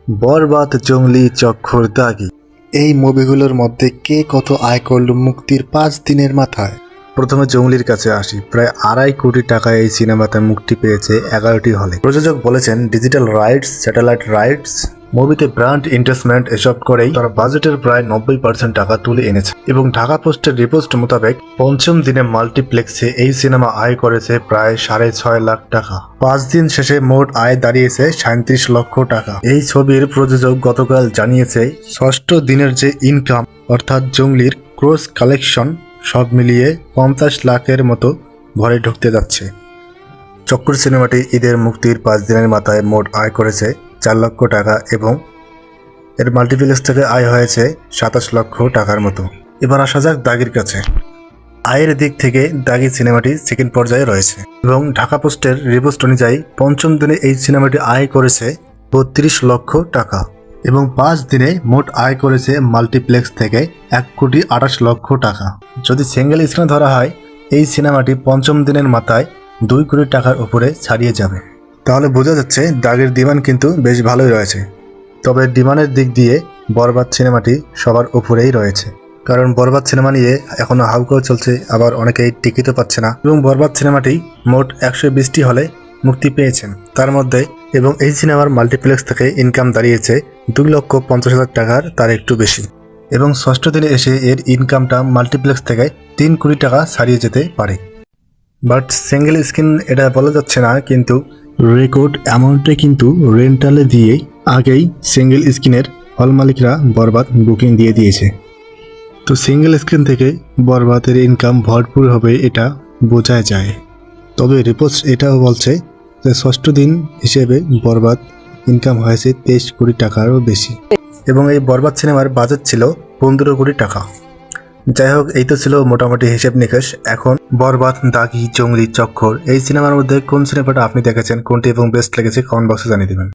বরবাদ, জঙ্গলি, চক্কর, দাগি, এই মুভিগুলোর মধ্যে কে কত আয় করল মুক্তির 5 দিনের মাথায়? প্রথমে জঙ্গলির কাছে আসি। প্রায় 2.5 কোটি টাকায় এই সিনেমাতে মুক্তি পেয়েছে 11টি হলে। প্রযোজক বলেছেন ডিজিটাল রাইটস, স্যাটেলাইট রাইটস, মুভিতে ব্র্যান্ড ইনভেস্টমেন্ট এসব করেই তারা বাজেটের প্রায় 90% টাকা তুলে এনেছে। এবং ঢাকা পোস্টের রিপোর্ট মোতাবেক পঞ্চম দিনে মাল্টিপ্লেক্সে এই সিনেমা আয় করেছে প্রায় 6.5 লাখ টাকা। 5 দিন শেষে মোট আয় দাঁড়িয়েছে 37 লক্ষ টাকা। এই ছবির প্রযোজক গতকাল জানিয়েছে 6ষ্ঠ দিনের যে ইনকাম অর্থাৎ জঙ্গলির ক্রস কালেকশন সব মিলিয়ে 50 লাখের মতো ঘরে ঢুকতে যাচ্ছে। চক্কর সিনেমাটি ঈদের মুক্তির 5 দিনের মাথায় মোট আয় করেছে 4 লক্ষ টাকা এবং এর মাল্টিপ্লেক্স থেকে আয় হয়েছে 27 লক্ষ টাকার মতো। এবার আসা যাক দাগির কাছে। আয়ের দিক থেকে দাগি সিনেমাটি সেকেন্ড পর্যায়ে রয়েছে এবং ঢাকা পোস্টের রিপোর্ট অনুযায়ী পঞ্চম দিনে এই সিনেমাটি আয় করেছে 32 লক্ষ টাকা এবং 5 দিনে মোট আয় করেছে মাল্টিপ্লেক্স থেকে 1,28 লক্ষ টাকা। যদি সিঙ্গেল স্ক্রিনে ধরা হয় এই সিনেমাটি পঞ্চম দিনের মাথায় 2 কোটি টাকার উপরে ছাড়িয়ে যাবে। তাহলে বোঝা যাচ্ছে দাগের ডিমান্ড কিন্তু বেশ ভালোই রয়েছে। তবে ডিমান্ডের দিক দিয়ে বরবাদ সিনেমাটি সবার উপরেই রয়েছে, কারণ বরবাদ সিনেমা নিয়ে এখনো হাউকাউ চলছে, আবার অনেকেই টিকিটও পাচ্ছে না। এবং বরবাদ সিনেমাটি মোট 120টি হলে মুক্তি পেয়েছেন তার মধ্যে, এবং এই সিনেমার মাল্টিপ্লেক্স থেকে ইনকাম দাঁড়িয়েছে 2,50,000 টাকার, তার একটু বেশি। এবং 6ষ্ঠ দিনে এসে এর ইনকামটা মাল্টিপ্লেক্স থেকে 3 কোটি টাকা ছাড়িয়ে যেতে পারে। বাট সিঙ্গেল স্ক্রিন এটা বলা যাচ্ছে না, কিন্তু রেকর্ড অ্যামাউন্টে কিন্তু রেন্টালে দিয়ে আগেই সিঙ্গেল স্ক্রিনের হল মালিকরা বরবাদ বুকিং দিয়ে দিয়েছে। তো সিঙ্গেল স্ক্রিন থেকে বরবাদের ইনকাম ভরপুর হবে এটা বোঝা যায়। তবে রিপোর্টস এটাও বলছে যে 6ষ্ঠ দিন হিসেবে বরবাদ ইনকাম হয়েছে 23 কোটি টাকারও বেশি এবং এই বরবাদ সিনেমার বাজেট ছিল 15 কোটি টাকা। যাই হোক, এই তো ছিল মোটামুটি হিসেব নিকেশ। এখন বরবাদ, দাগি, জঙ্গলি, চক্কর এই সিনেমার মধ্যে কোন সিনেমাটা আপনি দেখেছেন, কোনটি এবং বেস্ট লেগেছে কমেন্ট বক্সে জানিয়ে দেবেন।